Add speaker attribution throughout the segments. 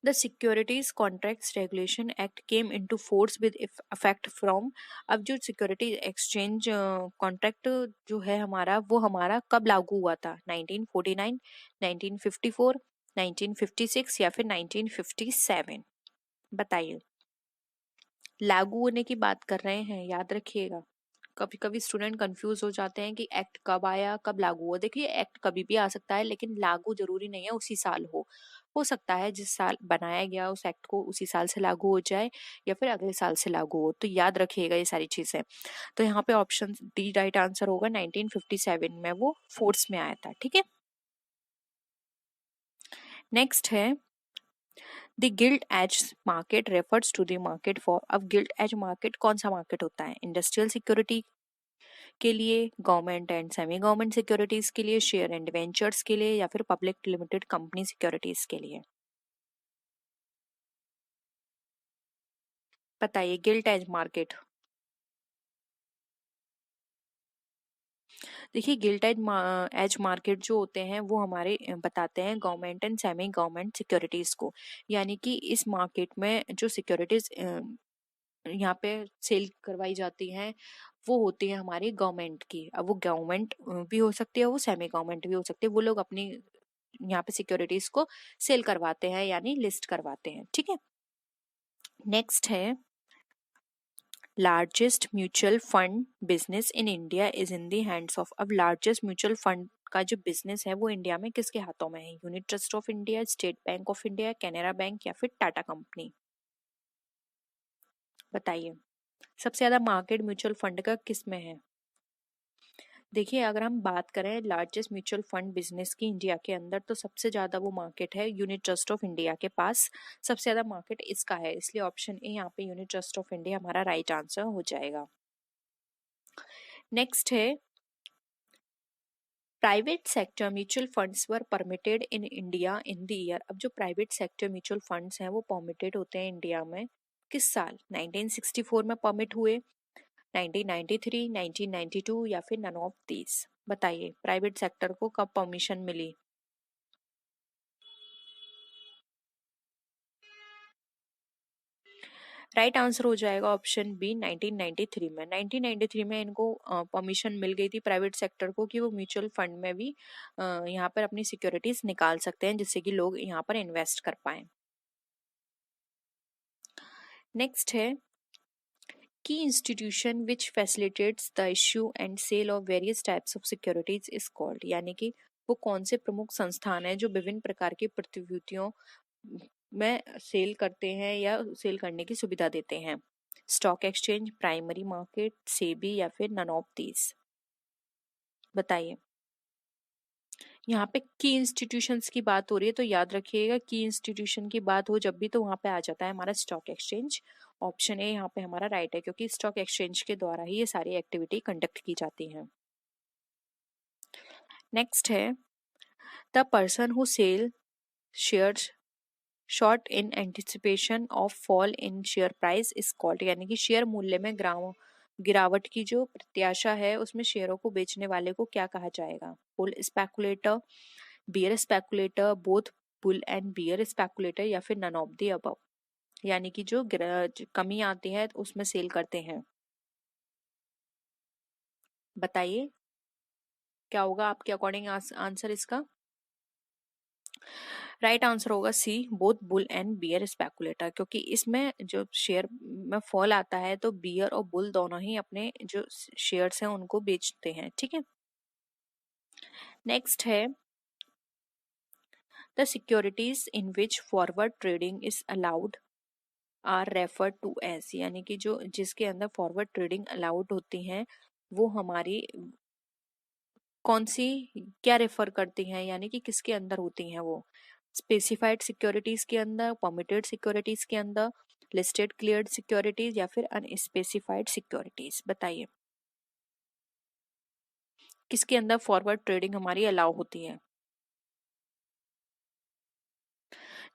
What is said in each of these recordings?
Speaker 1: The securities contracts regulation act came into force with effect from. अब जो security exchange contract जो है हमारा, वो हमारा कब लागू हुआ था? 1949, 1954, 1956 या फिर 1957? बताइए। लागू होने की बात कर रहे हैं, याद रखिएगा। कभी कभी स्टूडेंट कंफ्यूज हो जाते हैं कि एक्ट कब आया कब लागू हुआ। देखिए, एक्ट कभी भी आ सकता है, लेकिन लागू जरूरी नहीं है उसी साल हो सकता है जिस साल बनाया गया उस एक्ट को उसी साल से लागू हो जाए या फिर अगले साल से लागू हो। तो याद रखिएगा ये सारी चीजें। तो यहाँ पे ऑप्शन डी राइट आंसर होगा। 1957 में वो फोर्स में आया था। ठीक है, नेक्स्ट है the gilt edge market refers to the market for. अब गिल्ड एज मार्केट कौन सा मार्केट होता है? इंडस्ट्रियल सिक्योरिटी के लिए, government and semi government securities के लिए, शेयर एंड वेंचर्स के लिए, या फिर पब्लिक लिमिटेड कंपनी सिक्योरिटीज के लिए? बताइए। गिल्ट एज मार्केट, देखिए गिल्ट एज मार्केट जो होते हैं वो हमारे बताते हैं government and semi government securities को। यानी कि इस मार्केट में जो सिक्योरिटीज यहाँ पे सेल करवाई जाती हैं वो होती है हमारी गवर्नमेंट की। अब वो गवर्नमेंट भी हो सकती है, वो सेमी गवर्नमेंट भी हो सकती है। वो लोग अपनी यहाँ पे सिक्योरिटीज को सेल करवाते हैं, यानी लिस्ट करवाते हैं। ठीक है, नेक्स्ट है largest mutual fund business in India is in the hands of. अब लार्जेस्ट म्यूचुअल फंड का जो बिजनेस है वो इंडिया में किसके हाथों में है? Unit trust of India, state bank of India, Canara bank या फिर टाटा कंपनी? बताइए, सबसे ज्यादा मार्केट म्यूचुअल फंड का किस में है? देखिए, अगर हम बात करें लार्जेस्ट म्यूचुअल फंड बिजनेस की इंडिया के अंदर, तो सबसे ज्यादा वो मार्केट है यूनिट ट्रस्ट ऑफ इंडिया के पास। सबसे ज्यादा मार्केट इसका है, इसलिए ऑप्शन ए यहाँ पे यूनिट ट्रस्ट ऑफ इंडिया हमारा राइट आंसर हो जाएगा। नेक्स्ट है private sector mutual funds were permitted in India in the year. अब जो प्राइवेट सेक्टर म्यूचुअल फंड्स हैं वो परमिटेड होते हैं इंडिया में किस साल? 1964 में परमिट हुए, 1993, 1992 या फिर नन ऑफ दीज? बताइए, प्राइवेट सेक्टर को कब परमिशन मिली? राइट आंसर हो जाएगा ऑप्शन बी 1993 में। 1993 में इनको परमिशन मिल गई थी प्राइवेट सेक्टर को कि वो म्यूचुअल फंड में भी यहाँ पर अपनी सिक्योरिटीज निकाल सकते हैं, जिससे कि लोग यहाँ पर इन्वेस्ट कर पाए। नेक्स्ट है की institution which facilitates the issue and sale of various types of securities is called. यानी कि वो कौन से प्रमुख संस्थान है जो विभिन्न प्रकार की प्रतिभूतियों में सेल करते हैं या सेल करने की सुविधा देते हैं? Stock exchange, primary market, SEBI या फिर नन ऑफ दीज? बताइए। यहाँ पे की इंस्टीट्यूशंस की बात हो रही है, तो याद रखिएगा की इंस्टीट्यूशन की बात हो जब भी, तो वहां पे आ जाता है हमारा स्टॉक एक्सचेंज। ऑप्शन ए यहाँ पे हमारा राइट है, क्योंकि स्टॉक एक्सचेंज के द्वारा ही ये सारी एक्टिविटी कंडक्ट की जाती है। नेक्स्ट है the person who sell shares short in anticipation of fall in share price is called. यानी कि शेयर मूल्य में गिरावट की जो प्रत्याशा है उसमें शेयरों को बेचने वाले को क्या कहा जाएगा? Bull speculator, bear speculator, both bull and bear speculator या फिर नन ऑफ द अबव? यानी कि जो कमी आती है तो उसमें सेल करते हैं। बताइए, क्या होगा आपके अकॉर्डिंग आंसर इसका? राइट आंसर होगा C, both bull and bear speculator, क्योंकि इसमें जो शेयर में फॉल आता है तो बियर और बुल दोनों ही अपने जो शेयर्स हैं उनको बेचते हैं। ठीक है, नेक्स्ट है the securities in which forward trading is allowed are refer to as. यानी कि जो जिसके अंदर फॉरवर्ड ट्रेडिंग अलाउड होती हैं वो हमारी कौन सी, क्या रेफर करती हैं, यानी कि किसके अंदर होती हैं? वो स्पेसिफाइड सिक्योरिटीज के अंदर, परमिटेड सिक्योरिटीज के अंदर, लिस्टेड क्लियर्ड सिक्योरिटीज या फिर अनस्पेसिफाइड सिक्योरिटीज? बताइए, किसके अंदर फॉरवर्ड ट्रेडिंग हमारी अलाउ होती है?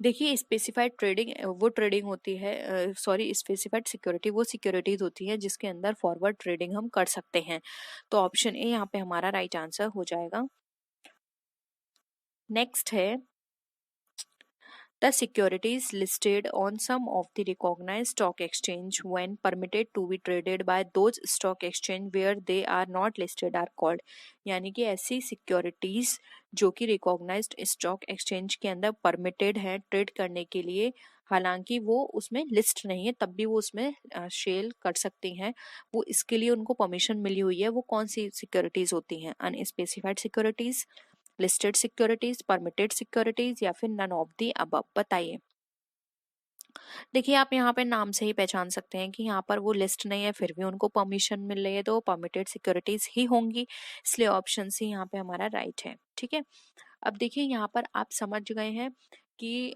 Speaker 1: देखिए, स्पेसिफाइड ट्रेडिंग वो ट्रेडिंग होती है, सॉरी, स्पेसिफाइड सिक्योरिटी वो सिक्योरिटीज होती है जिसके अंदर फॉरवर्ड ट्रेडिंग हम कर सकते हैं। तो ऑप्शन ए यहाँ पे हमारा राइट आंसर हो जाएगा। नेक्स्ट है The securities listed on some of the recognized stock exchange when permitted to be traded by those stock exchange where they are not listed are called। यानी कि ऐसी securities जो कि रिकॉग्नाइज्ड स्टॉक एक्सचेंज के अंदर permitted है trade करने के लिए, हालांकि वो उसमें लिस्ट नहीं है तब भी वो उसमें सेल कर सकती हैं, वो इसके लिए उनको परमिशन मिली हुई है, वो कौन सी सिक्योरिटीज होती हैं? Unspecified securities, listed securities, permitted securities या फिर नन ऑफ दी अबव। बताइए। देखिए आप यहाँ पे नाम से ही पहचान सकते हैं कि यहाँ पर वो लिस्ट नहीं है फिर भी उनको परमिशन मिल रही है, तो परमिटेड सिक्योरिटीज ही होंगी, इसलिए ऑप्शन सी यहाँ पे हमारा राइट है। ठीक है, अब देखिए यहाँ पर आप समझ गए हैं कि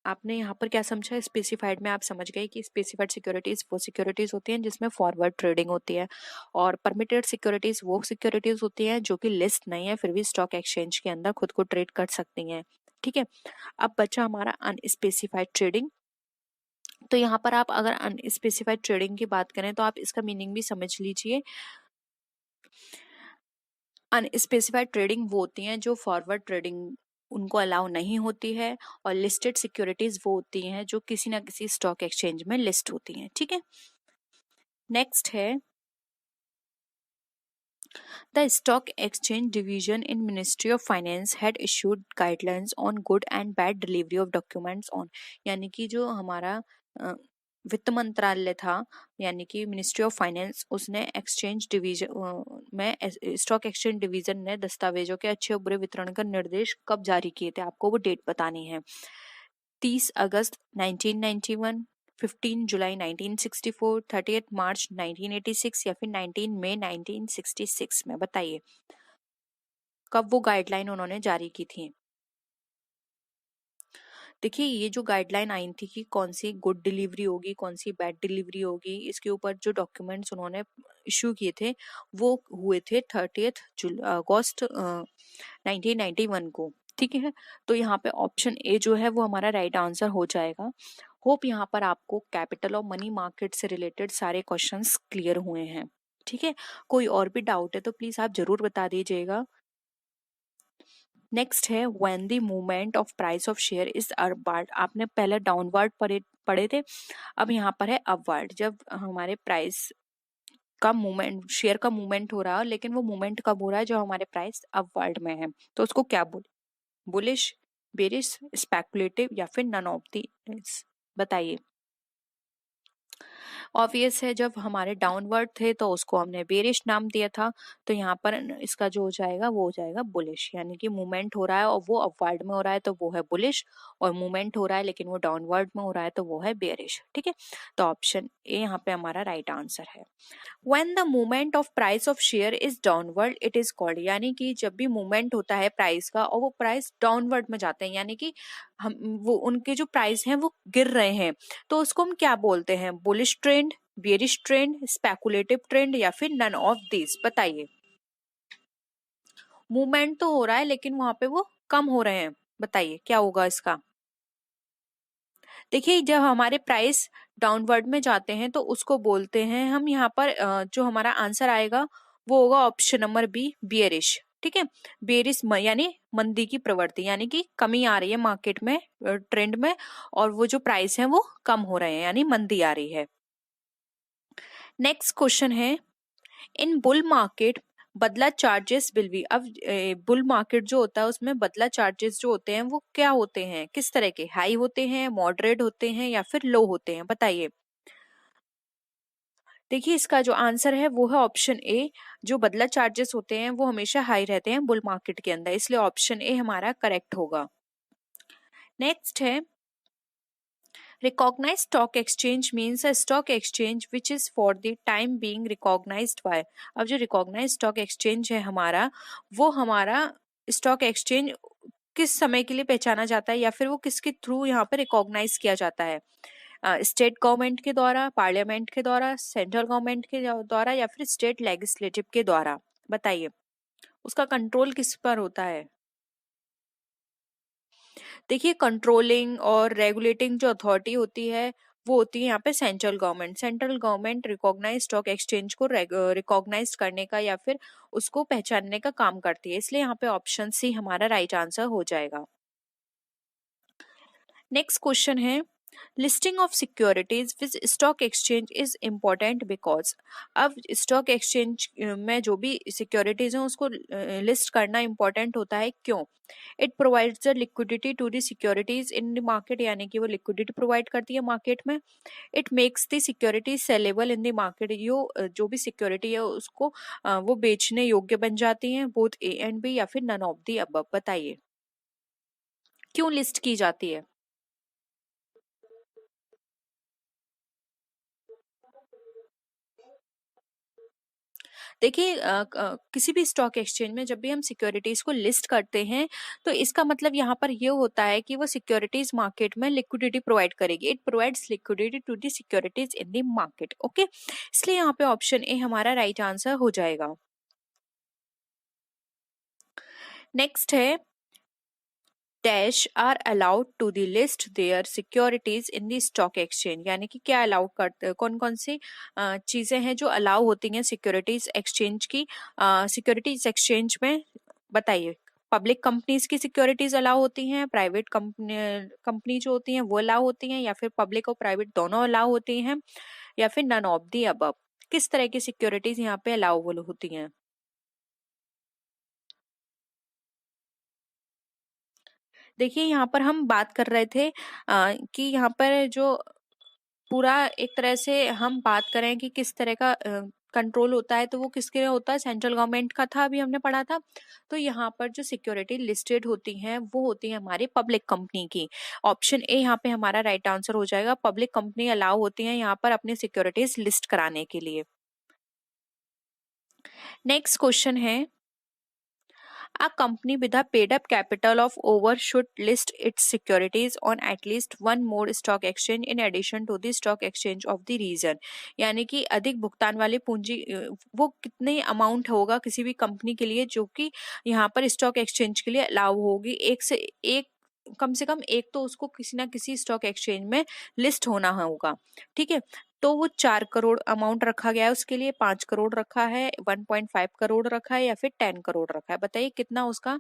Speaker 1: आपने यहाँ पर क्या समझा, स्पेसिफाइड में आप समझ गए कि स्पेसिफाइड सिक्योरिटीज वो सिक्योरिटीज होती हैं जिसमें फॉरवर्ड ट्रेडिंग होती है, और परमिटेड सिक्योरिटीज वो सिक्योरिटीज होती हैं जो कि लिस्ट नहीं है फिर भी स्टॉक एक्सचेंज के अंदर खुद को ट्रेड कर सकती हैं। ठीक है, अब बचा हमारा अनस्पेसिफाइड ट्रेडिंग। तो यहाँ पर आप अगर अनस्पेसिफाइड ट्रेडिंग की बात करें तो आप इसका मीनिंग भी समझ लीजिए। अनस्पेसिफाइड ट्रेडिंग वो होती हैं जो फॉरवर्ड ट्रेडिंग उनको अलाउ नहीं होती है, और लिस्टेड सिक्योरिटीज वो होती हैं जो किसी ना किसी स्टॉक एक्सचेंज में लिस्ट होती हैं। ठीक है, नेक्स्ट है the stock exchange division in ministry of finance had issued guidelines on good and bad delivery of documents on. यानी कि जो हमारा वित्त मंत्रालय था, यानी कि मिनिस्ट्री ऑफ फाइनेंस, उसने एक्सचेंज डिवीजन में स्टॉक एक्सचेंज डिवीजन ने दस्तावेजों के अच्छे और बुरे वितरण का निर्देश कब जारी किए थे, आपको वो डेट बतानी है। 30 अगस्त 1991, 15 जुलाई 1964, 30 मार्च 1986 या फिर 19 मई 1966 में। बताइए कब वो गाइडलाइन उन्होंने जारी की थी। देखिए ये जो गाइडलाइन आई थी कि कौन सी गुड डिलीवरी होगी कौन सी बैड डिलीवरी होगी, इसके ऊपर जो डॉक्यूमेंट्स उन्होंने इशू किए थे वो हुए थे 30 अगस्त 1991 को। ठीक है, तो यहाँ पे ऑप्शन ए जो है वो हमारा राइट आंसर हो जाएगा। होप यहाँ पर आपको कैपिटल और मनी मार्केट से रिलेटेड सारे क्वेश्चंस क्लियर हुए हैं। ठीक है, कोई और भी डाउट है तो प्लीज आप जरूर बता दीजिएगा। नेक्स्ट है when the movement of price of share is upward. आपने पहले डाउनवर्ड पढ़े थे, अब यहाँ पर है अपवर्ड। जब हमारे प्राइस का मूवमेंट, शेयर का मूवमेंट हो रहा है, लेकिन वो मूवमेंट कब हो रहा है जब हमारे प्राइस अपवर्ड में है, तो उसको क्या बोले, बुलिश, बेरिश, स्पेकुलेटिव या फिर नन ऑफ दी। बताइए। ऑब्वियस है, जब हमारे डाउनवर्ड थे तो उसको हमने बेरिश नाम दिया था, तो यहाँ पर इसका जो हो जाएगा वो हो जाएगा बुलिश। यानी कि मूवमेंट हो रहा है और वो अपवर्ड में हो रहा है तो वो है बुलिश, और मूवमेंट हो रहा है लेकिन वो डाउनवर्ड में हो रहा है तो वो है बेरिश। ठीक है, तो ऑप्शन ए यहाँ पे हमारा राइट आंसर है। When the movement of price of share is downward it is called। यानी कि जब भी मूवमेंट होता है प्राइस का और वो प्राइस डाउनवर्ड में जाते हैं, यानी कि हम वो उनके जो प्राइस हैं वो गिर रहे हैं, तो उसको हम क्या बोलते हैं, bullish trend, bearish trend, speculative trend या फिर नन ऑफ दिस। बताइए। मूवमेंट तो हो रहा है लेकिन वहां पे वो कम हो रहे हैं, बताइए क्या होगा इसका। देखिए जब हमारे प्राइस डाउनवर्ड में जाते हैं तो उसको बोलते हैं हम, यहाँ पर जो हमारा आंसर आएगा वो होगा ऑप्शन नंबर बी, बियरिश। ठीक है, बेरिश यानी मंदी की प्रवृत्ति, यानी कि कमी आ रही है मार्केट में, ट्रेंड में, और वो जो प्राइस है वो कम हो रहे हैं यानी मंदी आ रही है। नेक्स्ट क्वेश्चन है इन बुल मार्केट बदला चार्जेस विल बी। अब बुल मार्केट जो होता है उसमें बदला चार्जेस जो होते हैं वो क्या होते हैं, किस तरह के, हाई होते हैं, मॉडरेट होते हैं या फिर लो होते हैं। बताइए। देखिए इसका जो आंसर है वो है ऑप्शन ए, जो बदला चार्जेस होते हैं वो हमेशा हाई रहते हैं बुल मार्केट के अंदर, इसलिए ऑप्शन ए हमारा करेक्ट होगा। नेक्स्ट है recognized stock exchange means a stock exchange which is for the time being recognized by। अब जो recognized stock exchange है हमारा, वो हमारा stock exchange किस समय के लिए पहचाना जाता है या फिर वो किसके थ्रू यहाँ पे रिकॉग्नाइज किया जाता है, स्टेट गवर्नमेंट के द्वारा, पार्लियामेंट के द्वारा, सेंट्रल गवर्नमेंट के द्वारा या फिर स्टेट लेजिस्लेटिव के द्वारा। बताइए उसका कंट्रोल किस पर होता है। देखिए कंट्रोलिंग और रेगुलेटिंग जो अथॉरिटी होती है वो होती है यहाँ पे central government. Central government recognise stock exchange को रिकॉग्नाइज करने का या फिर उसको पहचानने का काम करती है, इसलिए यहाँ पे ऑप्शन सी हमारा राइट आंसर हो जाएगा। नेक्स्ट क्वेश्चन है, listing of securities with stock exchange is important because. अब स्टॉक एक्सचेंज में जो भी सिक्योरिटीज हैं उसको लिस्ट करना इम्पोर्टेंट होता है, क्यों? It provides the liquidity to the securities in the market, यानी कि वो लिक्विडिटी प्रोवाइड करती है मार्केट में। It makes the security saleable in the market, जो भी सिक्योरिटी है उसको वो बेचने योग्य बन जाती हैं, बोथ ए एंड बी या फिर नन ऑफ दी अबव। बताइए क्यों लिस्ट की जाती है? देखिए किसी भी स्टॉक एक्सचेंज में जब भी हम सिक्योरिटीज को लिस्ट करते हैं तो इसका मतलब यहाँ पर ये होता है कि वो सिक्योरिटीज मार्केट में लिक्विडिटी प्रोवाइड करेगी। It provides liquidity to the securities in the market. Okay, इसलिए यहाँ पे ऑप्शन ए हमारा राइट आंसर हो जाएगा। नेक्स्ट है, dash are allowed to the list their securities in the stock exchange, यानी कि क्या अलाउ करते, कौन कौन सी चीजें हैं जो अलाउ होती हैं सिक्योरिटीज एक्सचेंज की, सिक्योरिटीज एक्सचेंज में? बताइए। पब्लिक कंपनीज की सिक्योरिटीज अलाउ होती हैं, प्राइवेट कंपनी जो होती हैं वो अलाउ होती हैं, या फिर पब्लिक और प्राइवेट दोनों अलाउ होती हैं, या फिर नन ऑफ दी अबव? किस तरह की सिक्योरिटीज यहाँ पे अलाउबल होती हैं? देखिए यहाँ पर हम बात कर रहे थे कि यहाँ पर जो पूरा एक तरह से हम बात करें कि किस तरह का कंट्रोल होता है, तो वो किसके लिए होता है? सेंट्रल गवर्नमेंट का था, अभी हमने पढ़ा था। तो यहाँ पर जो सिक्योरिटी लिस्टेड होती हैं वो होती है हमारी पब्लिक कंपनी की। ऑप्शन ए यहाँ पे हमारा राइट आंसर हो जाएगा। पब्लिक कंपनी अलाउ होती है यहाँ पर अपनी सिक्योरिटीज लिस्ट कराने के लिए। नेक्स्ट क्वेश्चन है, a company with a paid up capital of over should list its securities on at least one more stock exchange in addition to the stock exchange of the region। यानी कि अधिक भुगतान वाली पूंजी वो कितनी amount होगा किसी भी कंपनी के लिए जो कि यहाँ पर स्टॉक एक्सचेंज के लिए अलाउ होगी, एक से एक, कम से कम एक तो उसको किसी ना किसी स्टॉक एक्सचेंज में लिस्ट होना होगा। ठीक है, तो वो 4 करोड़ अमाउंट रखा गया है उसके लिए, 5 करोड़ रखा है, 1.5 करोड़ रखा है, या फिर 10 करोड़ रखा है। बताइए कितना उसका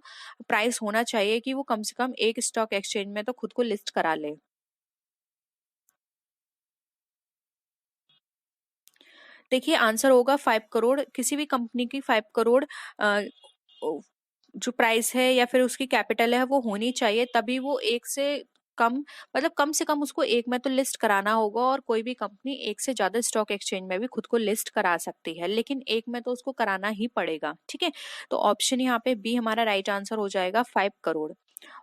Speaker 1: प्राइस होना चाहिए कि वो कम से कम एक स्टॉक एक्सचेंज में तो खुद को लिस्ट करा ले। देखिए आंसर होगा 5 करोड़। किसी भी कंपनी की 5 करोड़ जो प्राइस है या फिर उसकी कैपिटल है वो होनी चाहिए, तभी वो एक से कम, मतलब कम से कम उसको एक में तो लिस्ट कराना होगा। और कोई भी कंपनी एक से ज्यादा स्टॉक एक्सचेंज में भी खुद को लिस्ट करा सकती है, लेकिन एक में तो उसको कराना ही पड़ेगा। ठीक है, तो ऑप्शन यहाँ पे बी हमारा राइट आंसर हो जाएगा, 5 करोड़।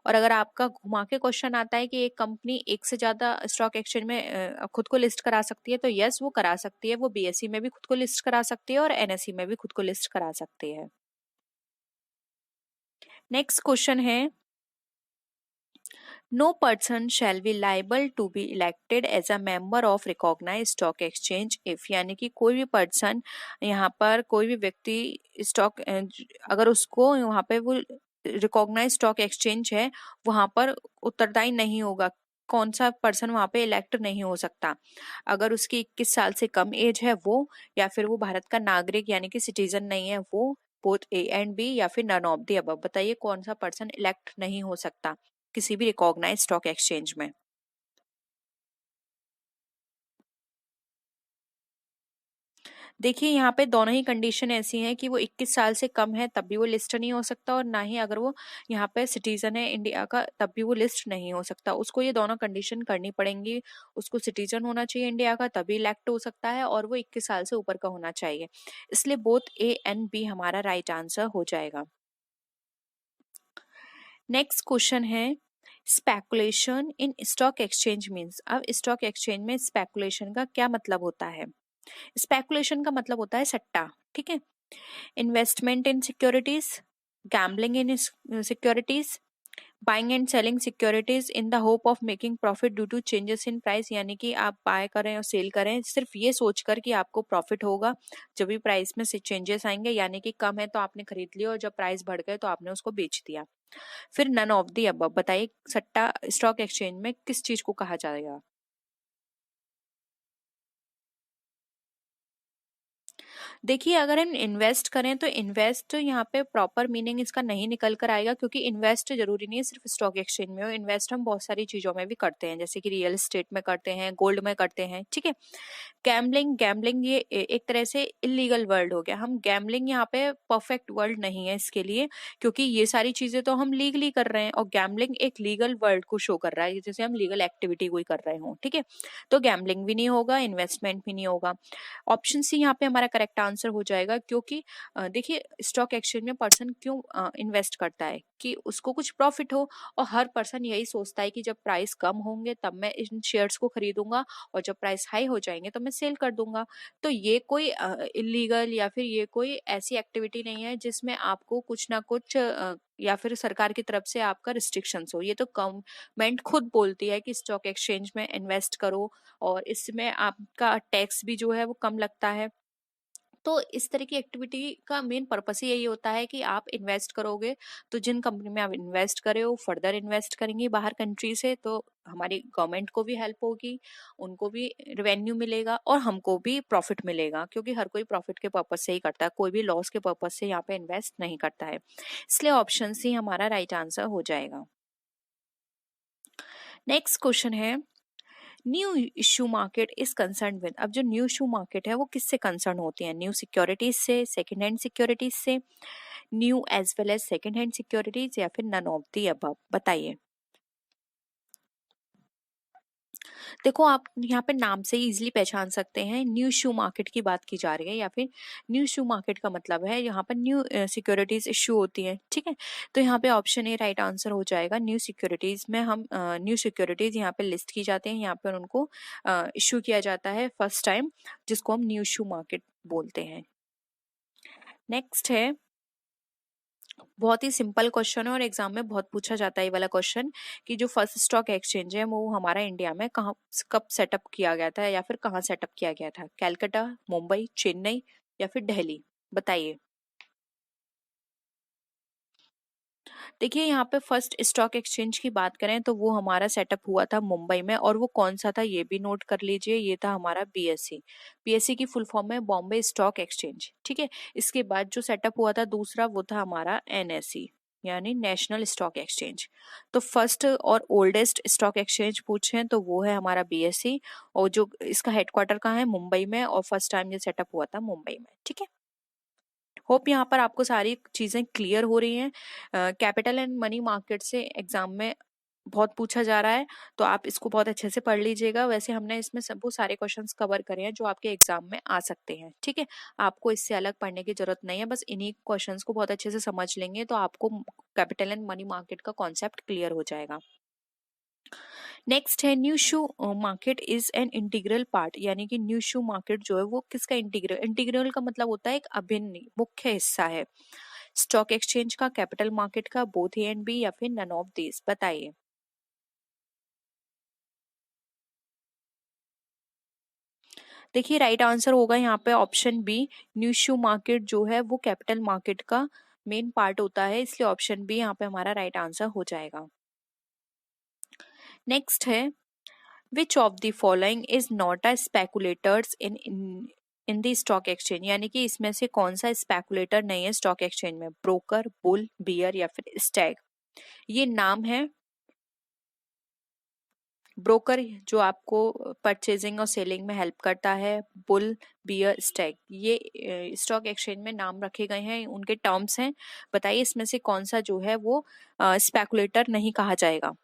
Speaker 1: और अगर आपका घुमा के क्वेश्चन आता है कि एक कंपनी एक से ज्यादा स्टॉक एक्सचेंज में खुद को लिस्ट करा सकती है, तो यस वो करा सकती है। वो बीएसई में भी खुद को लिस्ट करा सकती है और एनएसई में भी खुद को लिस्ट करा सकती है। नेक्स्ट क्वेश्चन है, no person shall be liable to be elected as a member of recognise stock exchange if, यानी कि कोई भी पर्सन, यहाँ पर कोई भी व्यक्ति स्टॉक, अगर उसको वहाँ पे वो रिकॉग्नाइज स्टॉक एक्सचेंज है वहां पर उत्तरदायी नहीं होगा। कौन सा पर्सन वहां पे इलेक्ट नहीं हो सकता? अगर उसकी 21 साल से कम एज है वो, या फिर वो भारत का नागरिक यानी कि सिटीजन नहीं है वो, बोथ ए एंड बी, या फिर नन ऑफ दी अबव। बताइए कौन सा पर्सन इलेक्ट नहीं हो सकता किसी भी रिकॉग्नाइज स्टॉक एक्सचेंज में? देखिए यहाँ पे दोनों ही कंडीशन ऐसी हैं कि वो 21 साल से कम है तब भी वो लिस्ट नहीं हो सकता, और ना ही अगर वो यहाँ पे सिटीजन है इंडिया का तब भी वो लिस्ट नहीं हो सकता। उसको ये दोनों कंडीशन करनी पड़ेंगी। उसको सिटीजन होना चाहिए इंडिया का तभी इलेक्ट हो सकता है, और वो 21 साल से ऊपर का होना चाहिए। इसलिए बोथ ए एंड बी हमारा राइट आंसर हो जाएगा। नेक्स्ट क्वेश्चन है, स्पेकुलेशन इन स्टॉक एक्सचेंज मीन्स। अब स्टॉक एक्सचेंज में स्पेकुलेशन का क्या मतलब होता है? स्पेकुलेशन का मतलब होता है सट्टा। ठीक है, investment in securities, gambling in securities, buying and selling securities in the hope of making profit due to changes in price, यानी कि आप बाय करें और सेल करें सिर्फ ये सोचकर कि आपको प्रॉफिट होगा जब भी प्राइस में से चेंजेस आएंगे, यानी कि कम है तो आपने खरीद लिया और जब प्राइस बढ़ गए तो आपने उसको बेच दिया। फिर नन ऑफ दी अबव। बताइए सट्टा स्टॉक एक्सचेंज में किस चीज को कहा जाएगा? देखिए अगर हम इन्वेस्ट करें तो इन्वेस्ट यहाँ पे प्रॉपर मीनिंग इसका नहीं निकल कर आएगा, क्योंकि इन्वेस्ट जरूरी नहीं है सिर्फ स्टॉक एक्सचेंज में हो, इन्वेस्ट हम बहुत सारी चीजों में भी करते हैं, जैसे कि रियल एस्टेट में करते हैं, गोल्ड में करते हैं, ठीक है। गैम्बलिंग, गैम्बलिंग ये एक तरह से इलीगल वर्ड हो गया। हम गैम्बलिंग यहाँ पे परफेक्ट वर्ड नहीं है इसके लिए, क्योंकि ये सारी चीजें तो हम लीगली कर रहे हैं और गैम्बलिंग एक लीगल वर्ड को शो कर रहा है, जैसे हम लीगल एक्टिविटी कोई कर रहे हो, ठीक है। तो गैम्बलिंग भी नहीं होगा, इन्वेस्टमेंट भी नहीं होगा। ऑप्शन सी यहाँ पे हमारा करेक्ट आंसर हो जाएगा, क्योंकि देखिए स्टॉक एक्सचेंज में पर्सन क्यों इन्वेस्ट करता है, कि उसको कुछ प्रॉफिट हो, और हर पर्सन यही सोचता है कि जब प्राइस कम होंगे तब मैं इन शेयर्स को खरीदूंगा, और जब प्राइस हाई हो जाएंगे तो मैं सेल कर दूंगा। तो ये कोई इलीगल या फिर ये कोई ऐसी एक्टिविटी नहीं है जिसमें आपको कुछ ना कुछ या फिर सरकार की तरफ से आपका रिस्ट्रिक्शंस हो। ये तो गवर्नमेंट खुद बोलती है कि स्टॉक एक्सचेंज में इन्वेस्ट करो, और इसमें आपका टैक्स भी जो है वो कम लगता है। तो इस तरह की एक्टिविटी का मेन पर्पस ही यही होता है कि आप इन्वेस्ट करोगे, तो जिन कंपनी में आप इन्वेस्ट करे हो फर्दर इन्वेस्ट करेंगे बाहर कंट्री से, तो हमारी गवर्नमेंट को भी हेल्प होगी, उनको भी रेवेन्यू मिलेगा और हमको भी प्रॉफिट मिलेगा, क्योंकि हर कोई प्रॉफिट के पर्पज से ही करता है, कोई भी लॉस के पर्पज से यहाँ पे इन्वेस्ट नहीं करता है। इसलिए ऑप्शन सी हमारा राइट आंसर हो जाएगा। नेक्स्ट क्वेश्चन है, new issue market is concern with. अब जो न्यू इशू मार्केट है वो किससे कंसर्न होती है, न्यू सिक्योरिटीज से, सेकंड हैंड सिक्योरिटीज से, new as well as second hand securities, या फिर नन ऑफ दी अबव, बताइए। देखो आप यहाँ पे नाम से ही इजिली पहचान सकते हैं, न्यू इशू मार्केट की बात की जा रही है, या फिर न्यू इशू मार्केट का मतलब है यहाँ पर न्यू सिक्योरिटीज इशू होती है, ठीक है। तो यहाँ पे ऑप्शन ए राइट आंसर हो जाएगा। न्यू सिक्योरिटीज में हम न्यू सिक्योरिटीज यहाँ पे लिस्ट की जाती हैं, यहाँ पर उनको इशू किया जाता है फर्स्ट टाइम, जिसको हम न्यू इशू मार्केट बोलते हैं। नेक्स्ट है, बहुत ही सिंपल क्वेश्चन है और एग्जाम में बहुत पूछा जाता है ये वाला क्वेश्चन, कि जो फर्स्ट स्टॉक एक्सचेंज है वो हमारा इंडिया में कहाँ कब सेटअप किया गया था, या फिर कहाँ सेटअप किया गया था, कैलकाटा, मुंबई, चेन्नई, या फिर दिल्ली, बताइए। देखिए यहाँ पे फर्स्ट स्टॉक एक्सचेंज की बात करें तो वो हमारा सेटअप हुआ था मुंबई में, और वो कौन सा था ये भी नोट कर लीजिए, ये था हमारा बीएससी। बीएससी की फुल फॉर्म है बॉम्बे स्टॉक एक्सचेंज, ठीक है। इसके बाद जो सेटअप हुआ था दूसरा वो था हमारा एनएसई, यानी नेशनल स्टॉक एक्सचेंज। तो फर्स्ट और ओल्डेस्ट स्टॉक एक्सचेंज पूछें तो वो है हमारा बीएससी, और जो इसका हेडक्वार्टर कहाँ है, मुंबई में, और फर्स्ट टाइम ये सेटअप हुआ था मुंबई में, ठीक है। होप यहाँ पर आपको सारी चीजें क्लियर हो रही हैं। कैपिटल एंड मनी मार्केट से एग्जाम में बहुत पूछा जा रहा है, तो आप इसको बहुत अच्छे से पढ़ लीजिएगा। वैसे हमने इसमें सब वो सारे क्वेश्चंस कवर करे हैं जो आपके एग्जाम में आ सकते हैं, ठीक है। आपको इससे अलग पढ़ने की जरूरत नहीं है, बस इन्हीं क्वेश्चंस को बहुत अच्छे से समझ लेंगे तो आपको कैपिटल एंड मनी मार्केट का कॉन्सेप्ट क्लियर हो जाएगा। नेक्स्ट है, new shoe market is an integral part, यानी कि न्यू शू मार्केट जो है वो किसका इंटीग्रल, इंटीग्रल का मतलब होता है एक अभिन्न मुख्य हिस्सा है, स्टॉक एक्सचेंज का, कैपिटल मार्केट का, बोथ ए एंड बी, या फिर नन ऑफ दिस, बताइए। देखिए राइट आंसर होगा यहाँ पे option B, new issue market जो है वो कैपिटल मार्केट का मेन पार्ट होता है, इसलिए ऑप्शन बी यहाँ पे हमारा राइट आंसर हो जाएगा। नेक्स्ट है, which of the following is not a speculators in the stock exchange, यानी कि इसमें से कौन सा स्पेकुलेटर नहीं है स्टॉक एक्सचेंज में, ब्रोकर, बुल, बियर, या फिर स्टैग। ये नाम है, ब्रोकर जो आपको परचेजिंग और सेलिंग में हेल्प करता है, बुल, बियर, स्टैग, ये स्टॉक एक्सचेंज में नाम रखे गए हैं, उनके टर्म्स हैं। बताइए इसमें से कौन सा जो है वो स्पेकुलेटर नहीं कहा जाएगा।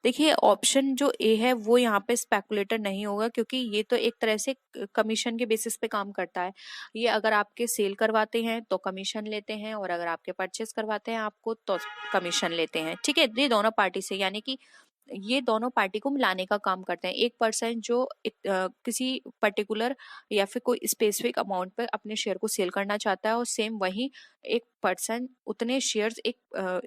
Speaker 1: देखिए ऑप्शन जो ए है वो यहाँ पे स्पेकुलेटर नहीं होगा, क्योंकि ये तो एक तरह से कमीशन के बेसिस पे काम करता है। ये अगर आपके सेल करवाते हैं तो कमीशन लेते हैं, और अगर आपके परचेस करवाते हैं आपको तो कमीशन लेते हैं, ठीक है। ये दोनों पार्टी से, यानी कि ये दोनों पार्टी को मिलाने का काम करते हैं। एक पर्सन जो किसी पर्टिकुलर या फिर कोई स्पेसिफिक अमाउंट पे अपने शेयर को सेल करना चाहता है, और सेम वही एक पर्सन उतने शेयर्स एक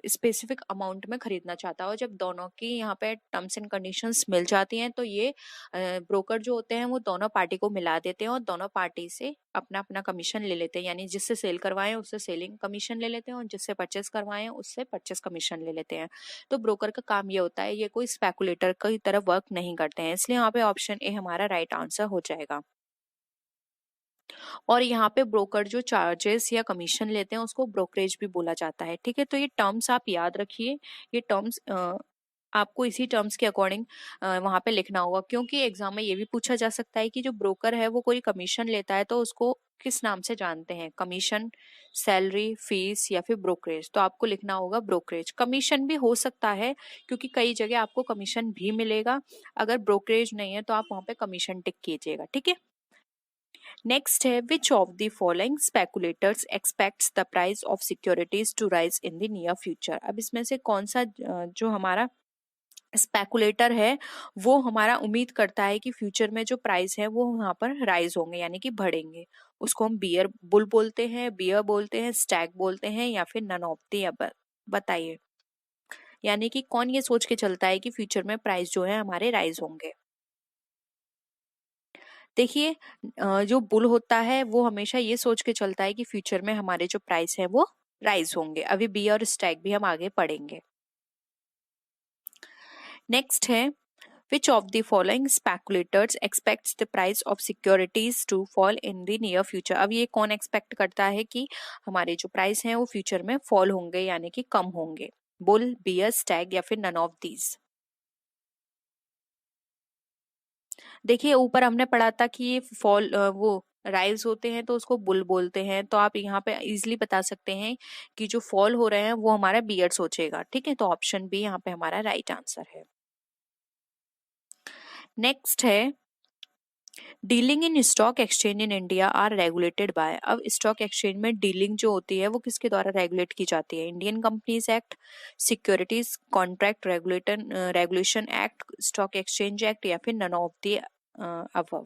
Speaker 1: स्पेसिफिक अमाउंट में खरीदना चाहता है, और जब दोनों की यहाँ पे टर्म्स एंड कंडीशंस मिल जाती हैं तो ये ब्रोकर जो होते हैं वो दोनों पार्टी को मिला देते हैं, और दोनों पार्टी से अपना अपना कमीशन ले लेते हैं, यानी जिससे सेल करवाएं उससे सेलिंग कमीशन ले लेते हैं, और जिससे परचेस करवाएं उससे परचेस कमीशन ले लेते हैं। तो ब्रोकर का काम ये होता है, ये कोई स्पेकुलेटर की तरह वर्क नहीं करते हैं, इसलिए यहाँ पे ऑप्शन ए हमारा राइट आंसर हो जाएगा। और यहाँ पे ब्रोकर जो चार्जेस या कमीशन लेते हैं उसको ब्रोकरेज भी बोला जाता है, ठीक है। तो ये टर्म्स आप याद रखिए, ये टर्म्स आपको इसी टर्म्स के अकॉर्डिंग वहां पे लिखना होगा, क्योंकि एग्जाम में ये भी पूछा जा सकता है कि जो ब्रोकर है वो कोई कमीशन लेता है तो उसको किस नाम से जानते हैं, कमीशन, सैलरी, फीस या फिर ब्रोकरेज। तो आपको लिखना होगा ब्रोकरेज। कमीशन भी हो सकता है क्योंकि कई जगह आपको कमीशन भी मिलेगा, अगर ब्रोकरेज नहीं है तो आप वहां पे कमीशन टिक कीजिएगा, ठीक है। नेक्स्ट है, which of the following speculators expects the price of securities to rise in the near future. अब इसमें से कौन सा जो हमारा स्पेकुलेटर है वो हमारा उम्मीद करता है कि फ्यूचर में जो प्राइस है वो वहां पर राइज होंगे यानी कि बढ़ेंगे। उसको हम बियर बुल बोलते हैं, बियर बोलते हैं, स्टैग बोलते हैं या फिर नन ऑफ द अबव। बताइए, यानी कि कौन ये सोच के चलता है कि फ्यूचर में प्राइस जो है हमारे राइज होंगे। देखिए, जो बुल होता है वो हमेशा ये सोच के चलता है कि फ्यूचर में हमारे जो प्राइस है वो राइज होंगे। अभी बी और स्टैग भी हम आगे पढ़ेंगे। नेक्स्ट है, which of the following speculators expects the price of securities to fall in the near future। अब ये कौन एक्सपेक्ट करता है कि हमारे जो प्राइस हैं वो फ्यूचर में फॉल होंगे यानी कि कम होंगे, बुल, बियर, स्टैग या फिर नन ऑफ दीज। देखिए, ऊपर हमने पढ़ा था कि ये फॉल वो राइज होते हैं तो उसको बुल बोलते हैं, तो आप यहाँ पे इजीली बता सकते हैं कि जो फॉल हो रहे हैं वो हमारा बियर सोचेगा, ठीक है। तो ऑप्शन बी यहाँ पे हमारा राइट आंसर है। नेक्स्ट है, dealing in stock exchange in India are regulated by. अब स्टॉक एक्सचेंज में डीलिंग जो होती है वो किसके द्वारा रेगुलेट की जाती है, Indian companies act, securities contract regulation act, stock exchange act या फिर नन ऑफ द अबव।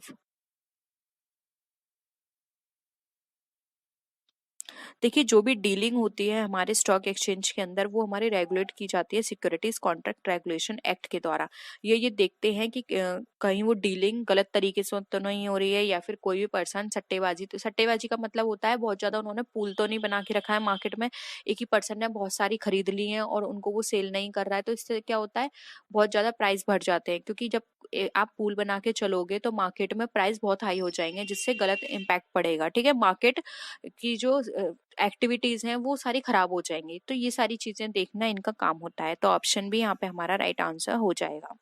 Speaker 1: देखिए, जो भी डीलिंग होती है हमारे स्टॉक एक्सचेंज के अंदर वो हमारी रेगुलेट की जाती है सिक्योरिटीज कॉन्ट्रैक्ट रेगुलेशन एक्ट के द्वारा। ये देखते हैं कि कहीं वो डीलिंग गलत तरीके से तो नहीं हो रही है या फिर कोई भी पर्सन सट्टेबाजी, तो सट्टेबाजी का मतलब होता है बहुत ज्यादा उन्होंने पूल तो नहीं बना के रखा है मार्केट में, एक ही पर्सन ने बहुत सारी खरीद ली है और उनको वो सेल नहीं कर रहा है, तो इससे क्या होता है बहुत ज्यादा प्राइस बढ़ जाते हैं, क्योंकि जब आप पूल बना के चलोगे तो मार्केट में प्राइस बहुत हाई हो जाएंगे जिससे गलत इम्पैक्ट पड़ेगा, ठीक है। मार्केट की जो एक्टिविटीज हैं वो सारी खराब हो जाएंगी, तो ये सारी चीजें देखना इनका काम होता है। तो ऑप्शन भी यहाँ पे हमारा राइट आंसर हो जाएगा।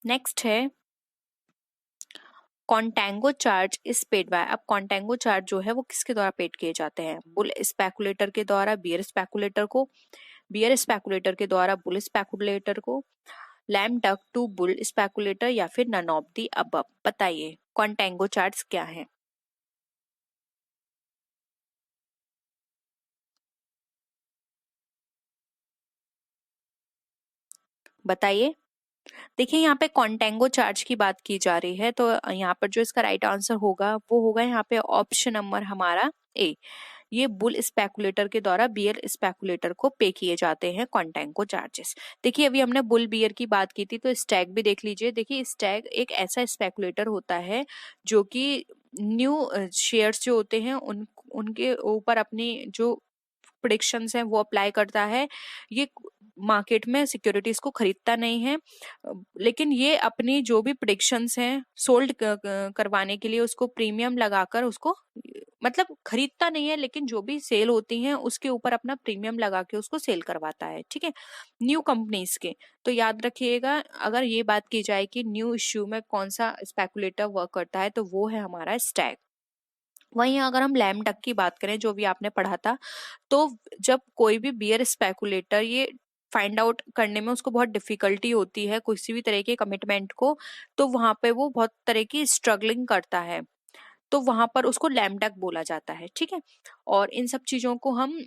Speaker 1: नेक्स्ट है, कॉन्टेंगो चार्ज इज पेड बाय। अब कॉन्टेंगो चार्ज जो है वो किसके द्वारा पेड किए जाते हैं, बुल स्पेकुलेटर के द्वारा बियर स्पेकुलेटर को, बियर स्पेकुलेटर के द्वारा बुल स्पेकुलेटर को, lame duck to bull speculator या फिर नन ऑफ दी अबव। बताइए, कॉन्टेंगो चार्ज क्या है। बताइए। देखिए, यहाँ पे कॉन्टेंगो चार्ज की बात की जा रही है, तो यहाँ पर जो इसका राइट आंसर होगा वो होगा यहाँ पे ऑप्शन नंबर हमारा ए। ये बुल स्पेकुलेटर के द्वारा बियर स्पेकुलेटर को पे किए जाते हैं कॉन्टेंगो चार्जेस। देखिए, अभी हमने बुल बियर की बात की थी, तो स्टैग भी देख लीजिए। देखिए, स्टैग एक ऐसा स्पेकुलेटर होता है जो कि न्यू शेयर्स जो होते हैं उनके ऊपर अपनी जो प्रिडिक्शंस हैं वो अप्लाई करता है। ये मार्केट में सिक्योरिटीज को खरीदता नहीं है, लेकिन ये अपनी जो भी प्रिडिक्शंस हैं सोल्ड करवाने के लिए उसको प्रीमियम लगाकर उसको, मतलब खरीदता नहीं है लेकिन जो भी सेल होती हैं उसके ऊपर अपना प्रीमियम लगा के उसको सेल करवाता है, ठीक है, न्यू कंपनीज के। तो याद रखिएगा, अगर ये बात की जाए कि न्यू इश्यू में कौन सा स्पेकुलेटर वर्क करता है तो वो है हमारा स्टैग। वहीं अगर हम लैम डक की बात करें जो भी आपने पढ़ा था, तो जब कोई भी बियर स्पेकुलेटर ये फाइंड आउट करने में उसको बहुत डिफिकल्टी होती है किसी भी तरह के कमिटमेंट को, तो वहां पे वो बहुत तरह की स्ट्रगलिंग करता है, तो वहां पर उसको लैम डक बोला जाता है, ठीक है। और इन सब चीजों को हम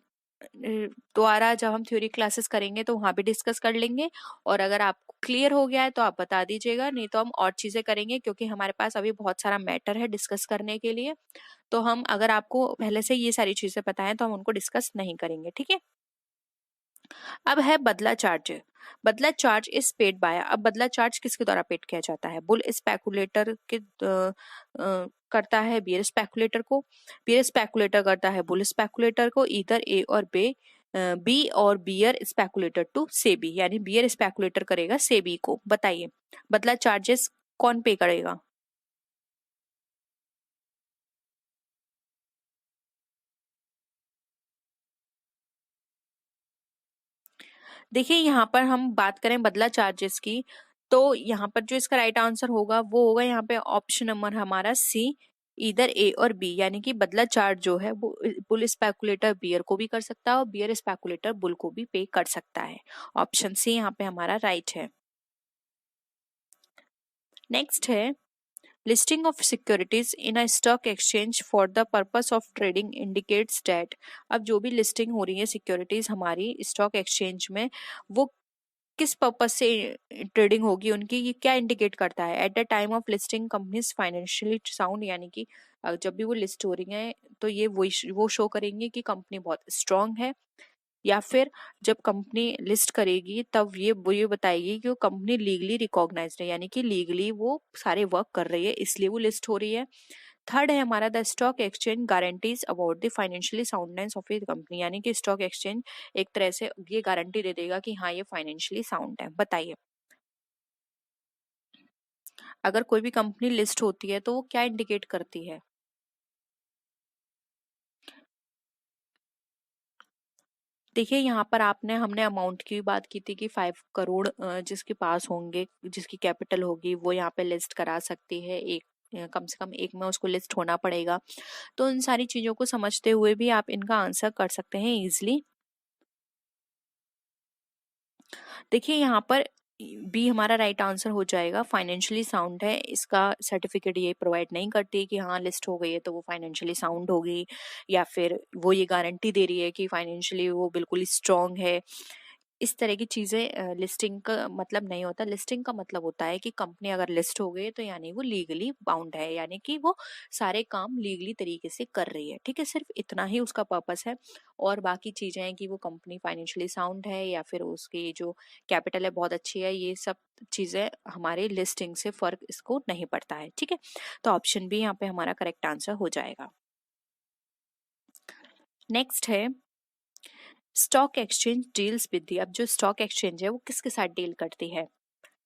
Speaker 1: दोबारा जब हम थ्योरी क्लासेस करेंगे तो वहां भी डिस्कस कर लेंगे। और अगर आपको क्लियर हो गया है तो आप बता दीजिएगा, नहीं तो हम और चीजें करेंगे क्योंकि हमारे पास अभी बहुत सारा मैटर है डिस्कस करने के लिए। तो हम, अगर आपको पहले से ये सारी चीजें पता है तो हम उनको डिस्कस नहीं करेंगे, ठीक है। अब है बदला चार्ज। बदला चार्ज इज पेड बाय। अब बदला चार्ज किसके द्वारा पेड किया जाता है, बुल स्पेकुलेटर के करता है बियर स्पेकुलेटर को, बियर स्पेकुलेटर करता है बुल स्पेकुलेटर को, इधर ए और बे बी और बियर स्पेकुलेटर टू सेबी, यानी बियर स्पेकुलेटर करेगा सेबी को। बताइए बदला चार्जेस कौन पे करेगा? देखिए यहाँ पर हम बात करें बदला चार्जेस की, तो यहाँ पर जो इसका राइट आंसर होगा वो होगा यहाँ पे ऑप्शन नंबर हमारा सी, इधर ए और बी, यानी कि बदला चार्ज जो है वो बुल स्पेकुलेटर बियर को भी कर सकता है और बियर स्पेकुलेटर बुल को भी पे कर सकता है। ऑप्शन सी यहाँ पे हमारा राइट है। नेक्स्ट है listing of securities in a stock exchange for the purpose of trading indicates that. अब जो भी लिस्टिंग हो रही है सिक्योरिटीज हमारी स्टॉक एक्सचेंज में, वो किस पर्पस से ट्रेडिंग होगी उनकी, ये क्या इंडिकेट करता है? At the time of listing companies financially sound, यानी कि जब भी वो लिस्ट हो रही है तो ये वो शो करेंगे कि कंपनी बहुत स्ट्रांग है, या फिर जब कंपनी लिस्ट करेगी तब वो ये बताएगी कि वो कंपनी लीगली रिकॉग्नाइज्ड है, यानी कि लीगली वो सारे वर्क कर रही है इसलिए वो लिस्ट हो रही है। थर्ड है हमारा the stock exchange guarantees about the financially soundness of A company, यानी कि स्टॉक एक्सचेंज एक तरह से ये गारंटी दे देगा कि हाँ ये फाइनेंशियली साउंड है। बताइए अगर कोई भी कंपनी लिस्ट होती है तो वो क्या इंडिकेट करती है? देखिए यहाँ पर आपने हमने अमाउंट की भी बात की थी कि 5 करोड़ जिसके पास होंगे, जिसकी कैपिटल होगी वो यहाँ पे लिस्ट करा सकती है, एक कम से कम एक में उसको लिस्ट होना पड़ेगा। तो इन सारी चीजों को समझते हुए भी आप इनका आंसर कर सकते हैं इजिली। देखिए यहाँ पर बी हमारा राइट आंसर हो जाएगा, फाइनेंशियली साउंड है, इसका सर्टिफिकेट ये प्रोवाइड नहीं करती कि हाँ लिस्ट हो गई है तो वो फाइनेंशियली साउंड होगी, या फिर वो ये गारंटी दे रही है कि फाइनेंशियली वो बिल्कुल स्ट्रांग है। इस तरह की चीजें लिस्टिंग का मतलब नहीं होता। लिस्टिंग का मतलब होता है कि कंपनी अगर लिस्ट हो गई तो यानी वो लीगली बाउंड है, यानी कि वो सारे काम लीगली तरीके से कर रही है। ठीक है, सिर्फ इतना ही उसका पर्पस है। और बाकी चीजें हैं कि वो कंपनी फाइनेंशियली साउंड है या फिर उसकी जो कैपिटल है बहुत अच्छी है, ये सब चीजें हमारे लिस्टिंग से फर्क इसको नहीं पड़ता है। ठीक है, तो ऑप्शन बी यहाँ पे हमारा करेक्ट आंसर हो जाएगा। नेक्स्ट है stock exchange deals with the. अब जो स्टॉक एक्सचेंज है वो किसके साथ डील करती है?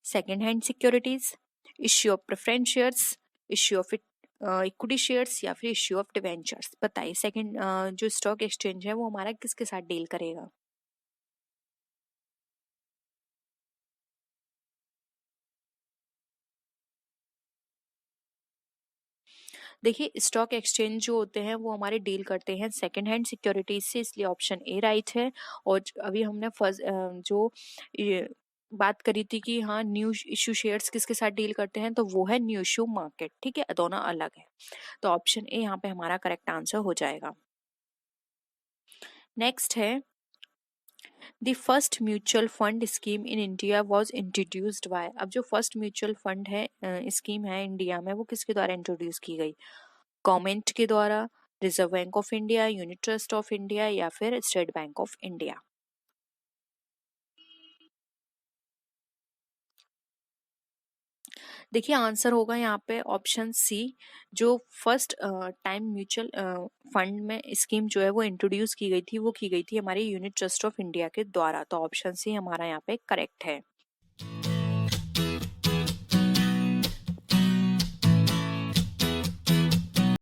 Speaker 1: Second hand securities, issue of preference shares, issue of equity shares, या फिर इश्यू ऑफ डिवेंचर्स। बताइए सेकंड जो स्टॉक एक्सचेंज है वो हमारा किसके साथ डील करेगा? देखिए स्टॉक एक्सचेंज जो होते हैं वो हमारे डील करते हैं सेकंड हैंड सिक्योरिटीज से, इसलिए ऑप्शन ए राइट है। और अभी हमने फर्स्ट जो ये बात करी थी कि हाँ न्यू इश्यू शेयर्स किसके साथ डील करते हैं, तो वो है न्यू इश्यू मार्केट। ठीक है, दोनों अलग है, तो ऑप्शन ए यहाँ पे हमारा करेक्ट आंसर हो जाएगा। नेक्स्ट है the first mutual fund scheme in India was introduced by. अब जो फर्स्ट म्यूचुअल फंड है स्कीम है इंडिया में वो किसके द्वारा इंट्रोड्यूस की गई? गवर्नमेंट के द्वारा, reserve bank of India, unit trust of India, या फिर स्टेट बैंक ऑफ इंडिया? देखिए आंसर होगा यहाँ पे ऑप्शन सी। जो फर्स्ट टाइम म्यूचुअल फंड में स्कीम जो है वो इंट्रोड्यूस की गई थी, वो की गई थी हमारी यूनिट ट्रस्ट ऑफ इंडिया के द्वारा। तो ऑप्शन सी हमारा यहाँ पे करेक्ट है।